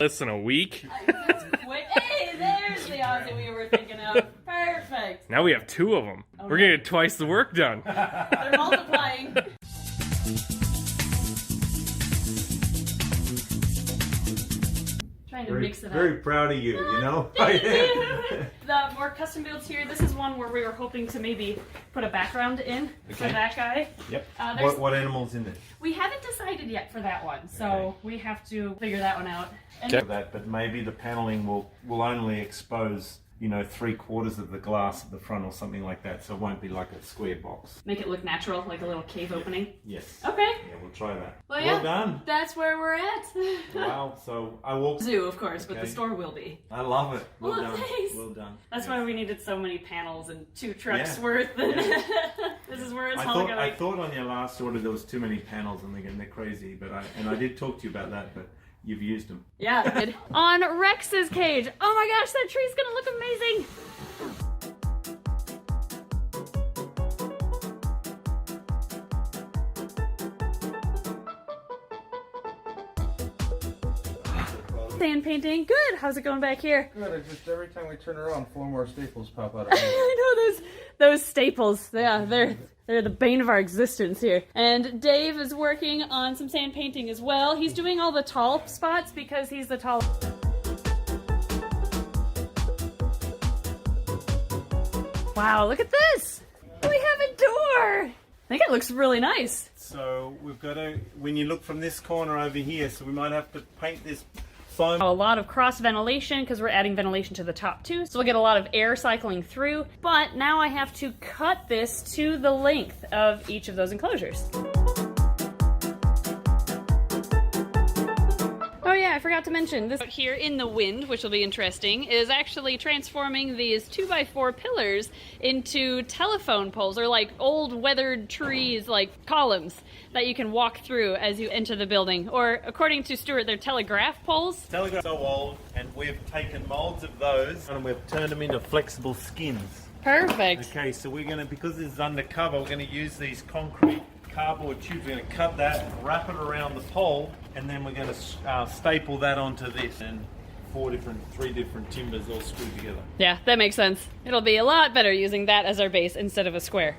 Less than a week. That's quick. Hey, there's the Aussie we were thinking of. Perfect. Now we have 2 of them. We're gonna get twice the work done. They're multiplying. Trying to mix it up. Very proud of you, you know? Thank you. The more custom builds here, this is one where we were hoping to maybe put a background in for that guy. Yep. What animal's in it? We haven't decided yet for that one, so we have to figure that one out. And But maybe the paneling will only expose, you know, 3/4 of the glass at the front or something like that, so it won't be like a square box. make it look natural, like a little cave opening. Yes. Okay. Yeah, we'll try that. Well done. That's where we're at. Wow. So I walked. Zoo, of course, but the Okay. store will be. I love it. Well Oh, done. thanks. Well done. That's why we needed so many panels and 2 trucks Yeah. worth. This is where it's all going. I thought on your last order there was too many panels and they're crazy, but I did talk to you about that, but you've used them. Yeah. On Rex's cage. Oh my gosh, that tree's gonna look amazing. Sand painting. Good. How's it going back here? Good. It's just every time we turn around, 4 more staples pop out of it. I know those staples. Yeah, they're the bane of our existence here. And Dave is working on some sand painting as well. He's doing all the tall spots because he's the tall. Wow, look at this! We have a door! I think it looks really nice. So we've got to, when you look from this corner over here, so we might have to paint this foam. A lot of cross ventilation because we're adding ventilation to the top too. So we'll get a lot of air cycling through. But now I have to cut this to the length of each of those enclosures. Oh yeah, I forgot to mention this out here in the wind, which will be interesting, is actually transforming these 2x4 pillars into telephone poles, or like old weathered trees, like columns that you can walk through as you enter the building. Or according to Stuart, they're telegraph poles. Telegraph so old, and we've taken molds of those and we've turned them into flexible skins. Perfect. Okay, so we're going to, because this is undercover, we're going to use these concrete cardboard tubes. We're going to cut that, wrap it around the pole, and then we're going to staple that onto this, and 3 different timbers all screwed together. Yeah, that makes sense. It'll be a lot better using that as our base instead of a square.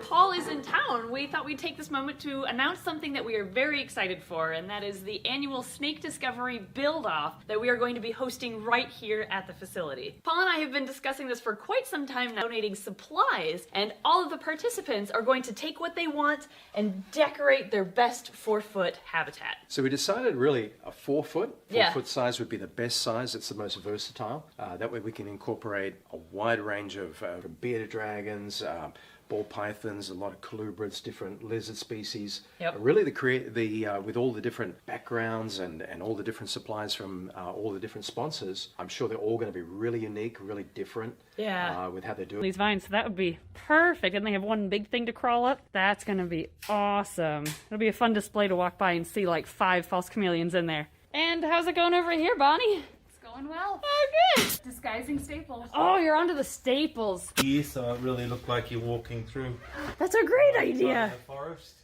Paul is in town, we thought we'd take this moment to announce something that we are very excited for, and that is the annual Snake Discovery Build-Off that we are going to be hosting right here at the facility. Paul and I have been discussing this for quite some time now, donating supplies, and all of the participants are going to take what they want and decorate their best 4-foot habitat. So we decided really a 4-foot. Yeah. 4-foot size would be the best size. It's the most versatile. That way we can incorporate a wide range of from bearded dragons, ball pythons, a lot of colubrids, different lizard species. Yep. Really with all the different backgrounds and all the different supplies from all the different sponsors, I'm sure they're all going to be really unique, really different. Yeah. With how they do it. These vines, so that would be perfect. And they have one big thing to crawl up. That's gonna be awesome. It'll be a fun display to walk by and see like 5 false chameleons in there. And how's it going over here, Bonnie? Going well. Oh, good. Disguising staples. Oh, you're onto the staples. Here, so it really looked like you're walking through That's a great idea. the forest.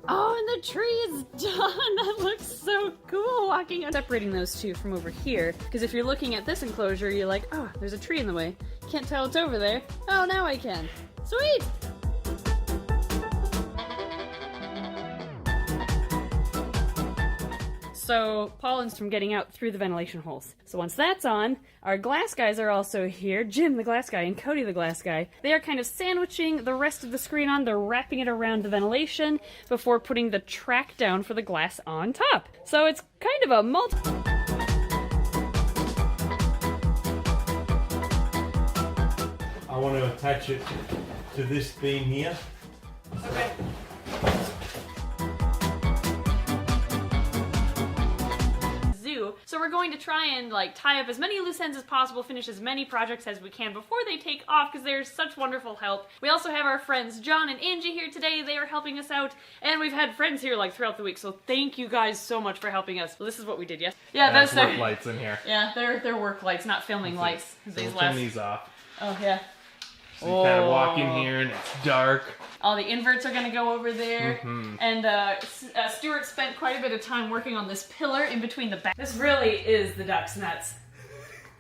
Oh, and the tree is done. That looks so cool walking. I'm separating those two from over here because if you're looking at this enclosure, you're like, oh, there's a tree in the way. Can't tell it's over there. Oh, now I can. Sweet. So Paul is from getting out through the ventilation holes. So once that's on, our glass guys are also here. Jim, the glass guy, and Cody, the glass guy. They are kind of sandwiching the rest of the screen on. They're wrapping it around the ventilation before putting the track down for the glass on top. So it's kind of a multi... I want to attach it to this beam here. Okay. So we're going to try and like tie up as many loose ends as possible, finish as many projects as we can before they take off, because they're such wonderful help. We also have our friends John and Angie here today. They are helping us out, and we've had friends here like throughout the week, so thank you guys so much for helping us. Well, this is what we did, yes? Yeah, That's that's work lights in here. Yeah, they're work lights, not filming lights. So These we'll last... turn these off. Oh, yeah. So you kind of walk in here and it's dark. All the inverts are going to go over there. And Stuart spent quite a bit of time working on this pillar in between the back. This really is the duck's nuts.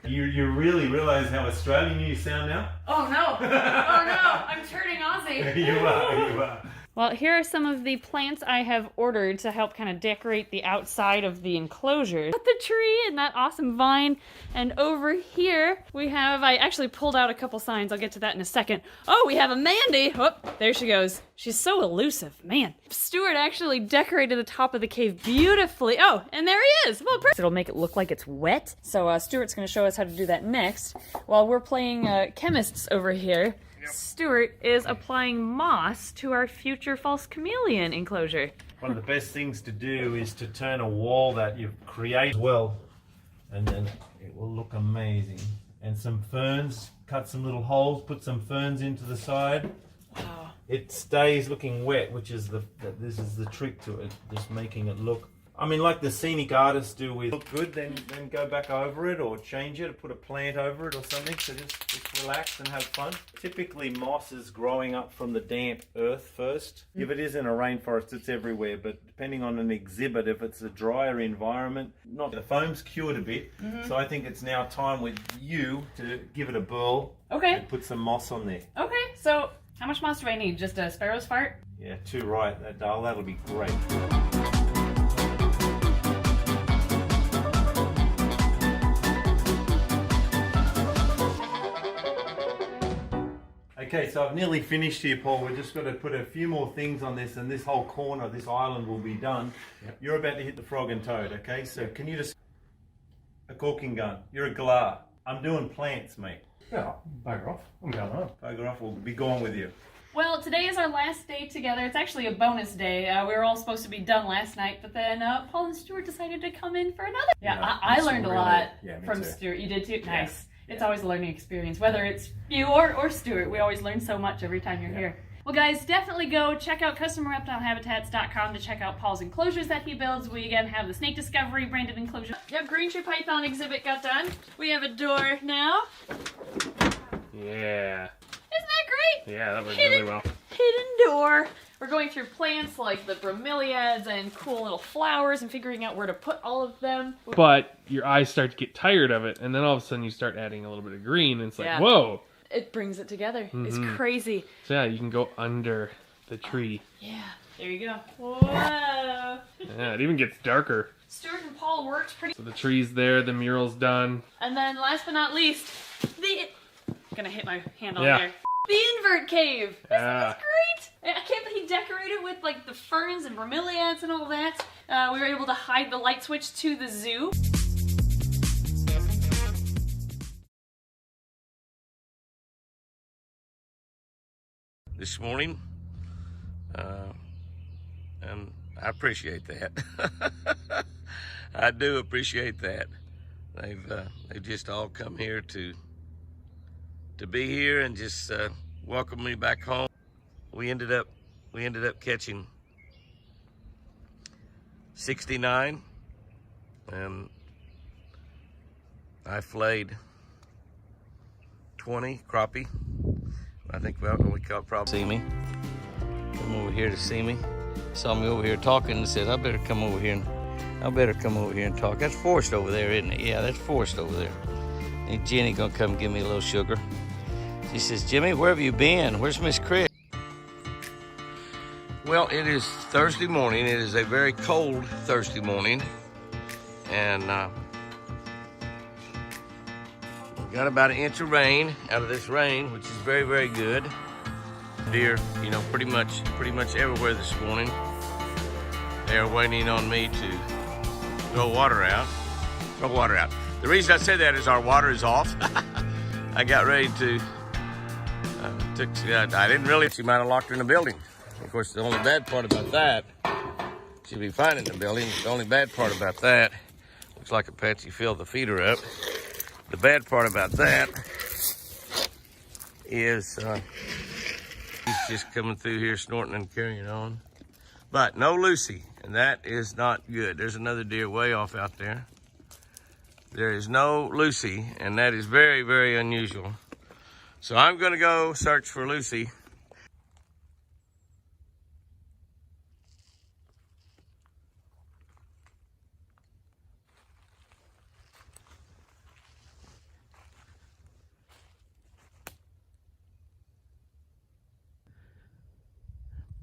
You really realize how Australian you sound now? Oh no! Oh no! I'm turning Aussie! You are. Well, here are some of the plants I have ordered to help kind of decorate the outside of the enclosure. Got the tree and that awesome vine. And over here we have, I actually pulled out a couple signs. I'll get to that in a second. Oh, we have a Mandy. Whoop, there she goes. She's so elusive, man. Stuart actually decorated the top of the cave beautifully. Oh, and there he is. Well, it'll make it look like it's wet. So Stuart's gonna show us how to do that next. While we're playing chemists over here. Stuart is applying moss to our future false chameleon enclosure. One of the best things to do is to turn a wall that you've created well, and then it will look amazing. And some ferns, cut some little holes, put some ferns into the side. Wow. It stays looking wet, which is this is the trick to it, just making it look, I mean, like the scenic artists do with look good, then go back over it or change it or put a plant over it or something. So just relax and have fun. Typically moss is growing up from the damp earth first. If it is in a rainforest, it's everywhere, but depending on an exhibit, if it's a drier environment, the foam's cured a bit. So I think it's now time with you to give it a burl. Okay. And put some moss on there. Okay, so how much moss do I need? Just a sparrow's fart? Yeah, too right, that'll be great. Okay, so I've nearly finished here, Paul. We're just got to put a few more things on this, and this whole corner, this island will be done. Yep. You're about to hit the frog and toad, okay? So can you just... A caulking gun. You're a galah. I'm doing plants, mate. Yeah, bugger off. I'm going home. Bugger off, we'll be gone with you. Well, today is our last day together. It's actually a bonus day. We were all supposed to be done last night, but then Paul and Stuart decided to come in for another. Yeah, I learned a lot from Stuart. You did too? Yeah. Nice. It's always a learning experience, whether it's you or Stuart. We always learn so much every time you're here. Well, guys, definitely go check out customreptilehabitats.com to check out Paul's enclosures that he builds. We, again, have the Snake Discovery branded enclosure. Yep, Green Tree Python exhibit got done. We have a door now. Yeah. Isn't that great? Yeah, that worked really well. Hidden door. We're going through plants like the bromeliads and cool little flowers and figuring out where to put all of them. But your eyes start to get tired of it, and then all of a sudden you start adding a little bit of green, and it's like, whoa. It brings it together. It's crazy. So yeah, you can go under the tree. Yeah, there you go. Whoa. Yeah, it even gets darker. Stuart and Paul worked pretty... So the tree's there, the mural's done. And then last but not least, gonna hit my hand on Yeah. there. The invert cave! Isn't Yeah. this great? I can't believe he decorated with like the ferns and bromeliads and all that. We were able to hide the light switch to the zoo. This morning, and I appreciate that. I do appreciate that. They've just all come here to be here and just welcome me back home. We ended up catching 69, and I filleted 20 crappie. I think we caught probably see me. Come over here to see me. Saw me over here talking and said, I better come over here and talk. That's Forrest over there, isn't it? Yeah, that's Forrest over there. And Jenny gonna come give me a little sugar. She says, Jimmy, where have you been? Where's Miss Chris? Well, it is Thursday morning. It is a very cold Thursday morning. And we got about an inch of rain out of this rain, which is very, very good. Deer, you know, pretty much everywhere this morning. They're waiting on me to throw water out. The reason I say that is our water is off. I got ready to, I didn't really, she might have locked her in the building. Of course, the only bad part about that, she'll be fine in the building. The only bad part about that Looks like Apache filled the feeder up. The bad part about that is he's just coming through here snorting and carrying on. But no Lucy, and that is not good. There's another deer way off out there. There is no Lucy, and that is very, very unusual. So I'm gonna go search for Lucy.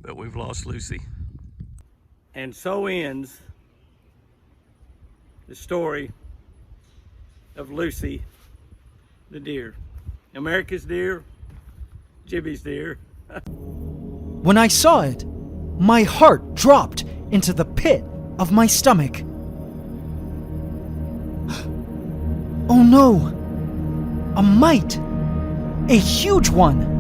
But we've lost Lucy. And so ends the story of Lucy the deer. America's deer, Jibby's deer. When I saw it, my heart dropped into the pit of my stomach. Oh no! A mite! A huge one!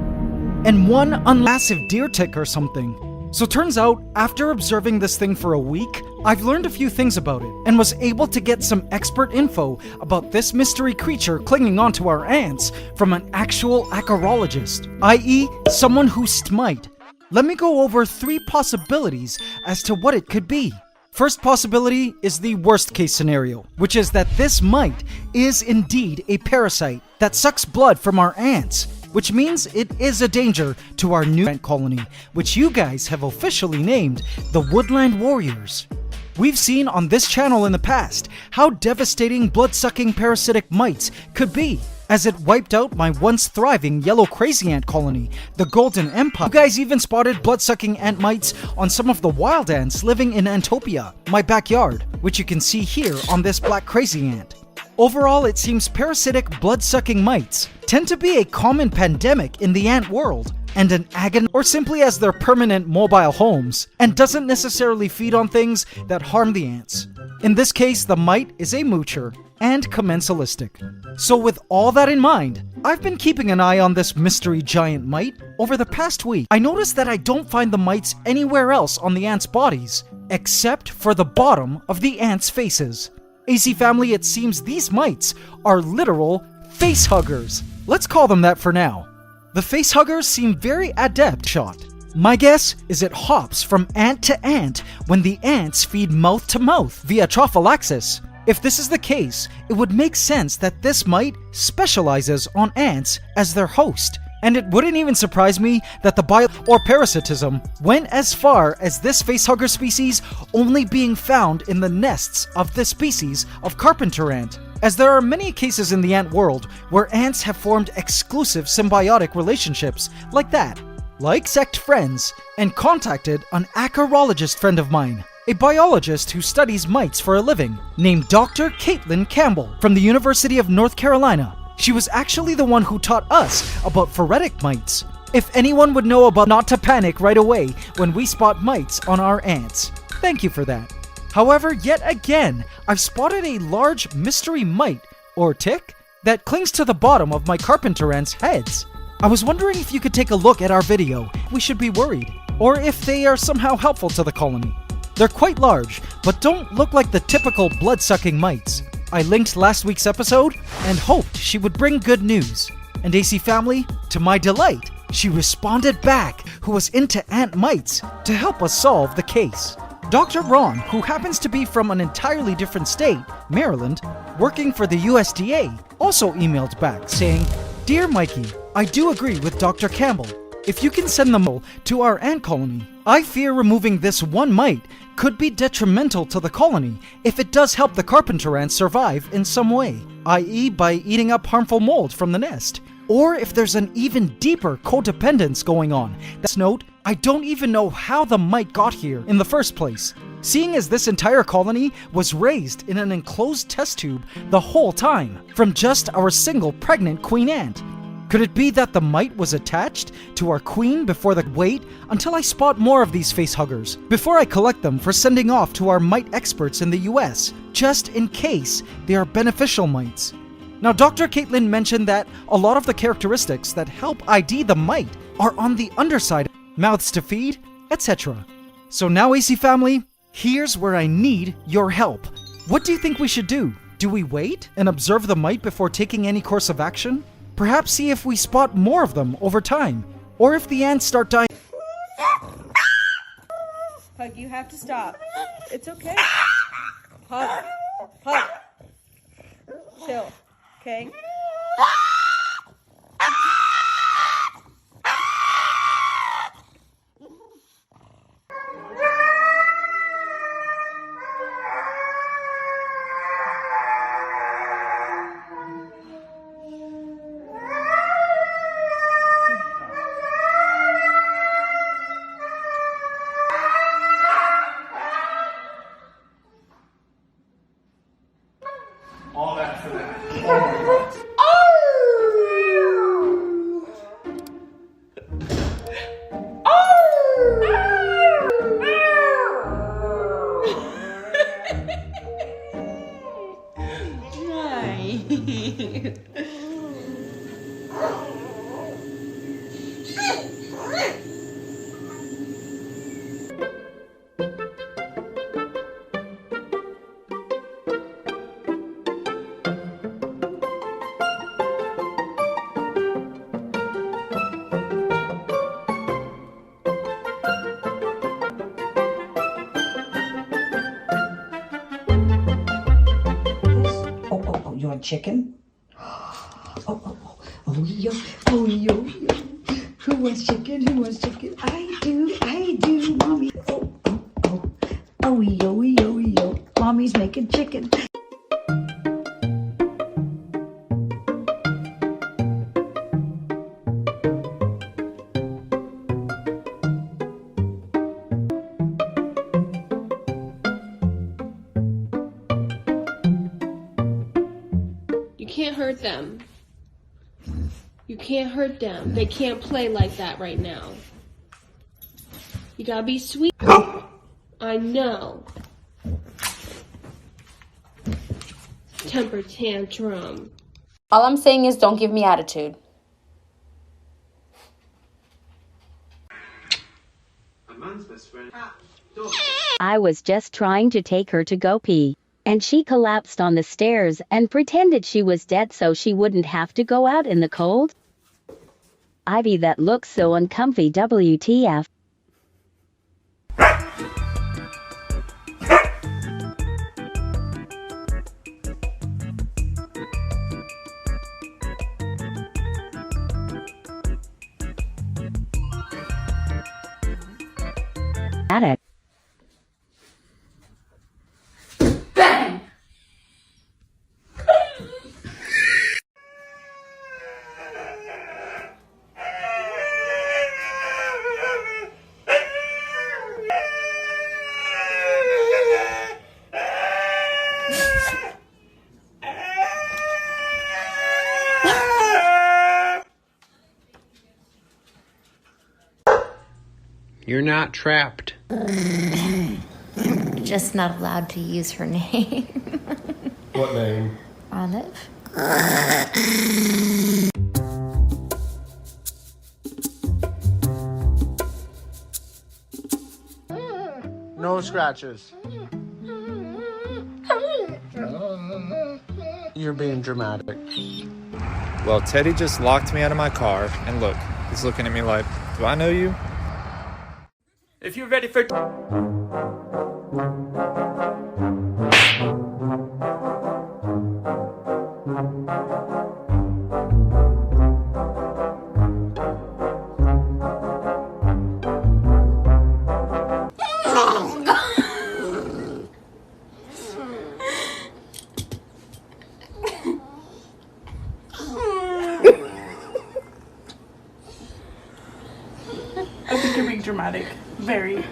And one massive deer tick or something. So turns out, after observing this thing for a week, I've learned a few things about it, and was able to get some expert info about this mystery creature clinging onto our ants from an actual acarologist, i.e. someone who might. Let me go over 3 possibilities as to what it could be. First possibility is the worst case scenario, which is that this mite is indeed a parasite that sucks blood from our ants, which means it is a danger to our new ant colony, which you guys have officially named the Woodland Warriors. We've seen on this channel in the past how devastating blood-sucking parasitic mites could be, as it wiped out my once thriving yellow crazy ant colony, the Golden Empire. You guys even spotted blood-sucking ant mites on some of the wild ants living in Antopia, my backyard, which you can see here on this black crazy ant. Overall, it seems parasitic blood-sucking mites tend to be a common pandemic in the ant world, and an agony, or simply as their permanent mobile homes, and doesn't necessarily feed on things that harm the ants. In this case, the mite is a moocher and commensalistic. So with all that in mind, I've been keeping an eye on this mystery giant mite over the past week. I noticed that I don't find the mites anywhere else on the ants' bodies, except for the bottom of the ants' faces. AC family, it seems these mites are literal facehuggers. Let's call them that for now. The facehuggers seem very adept shot. My guess is it hops from ant to ant when the ants feed mouth to mouth via trophallaxis. If this is the case, it would make sense that this mite specializes on ants as their host. And it wouldn't even surprise me that the bio or parasitism went as far as this facehugger species only being found in the nests of this species of carpenter ant, as there are many cases in the ant world where ants have formed exclusive symbiotic relationships like that, like sect friends, and contacted an acarologist friend of mine, a biologist who studies mites for a living, named Dr. Caitlin Campbell from the University of North Carolina. She was actually the one who taught us about phoretic mites. If anyone would know about not to panic right away when we spot mites on our ants. Thank you for that. However, yet again, I've spotted a large mystery mite, or tick, that clings to the bottom of my carpenter ants' heads. I was wondering if you could take a look at our video. We should be worried. Or if they are somehow helpful to the colony. They're quite large, but don't look like the typical blood-sucking mites. I linked last week's episode and hoped she would bring good news. And AC family, to my delight, she responded back, who was into ant mites, to help us solve the case. Dr. Ron, who happens to be from an entirely different state, Maryland, working for the USDA, also emailed back saying, "Dear Mikey, I do agree with Dr. Campbell. If you can send them to our ant colony, I fear removing this one mite could be detrimental to the colony if it does help the carpenter ants survive in some way, i.e. by eating up harmful mold from the nest. Or if there's an even deeper codependence going on. This note, I don't even know how the mite got here in the first place, seeing as this entire colony was raised in an enclosed test tube the whole time, from just our single pregnant queen ant. Could it be that the mite was attached to our queen before the wait until I spot more of these facehuggers, before I collect them for sending off to our mite experts in the US, just in case they are beneficial mites? Now, Dr. Caitlin mentioned that a lot of the characteristics that help ID the mite are on the underside, mouths to feed, etc. So now, AC family, here's where I need your help. What do you think we should do? Do we wait and observe the mite before taking any course of action? Perhaps see if we spot more of them over time, or if the ants start dying. Pug, you have to stop. It's okay. Pug. Pug. Chill. Okay? All that for that. Oh my God. You want chicken? Oh, yo, oh, yo, yo. Who wants chicken? Who wants chicken? I do, mommy. Oh, yo. Mommy's making chicken. You can't hurt them. You can't hurt them. They can't play like that right now. You gotta be sweet. I know. Temper tantrum. All I'm saying is don't give me attitude. I was just trying to take her to go pee, and she collapsed on the stairs and pretended she was dead so she wouldn't have to go out in the cold. Ivy, that looks so uncomfy. WTF. Attic. Bang! You're not trapped. Just not allowed to use her name. What name? Olive. No scratches. You're being dramatic. Well, Teddy just locked me out of my car, and look, he's looking at me like, do I know you? If you're ready for... I think you're being dramatic. Very.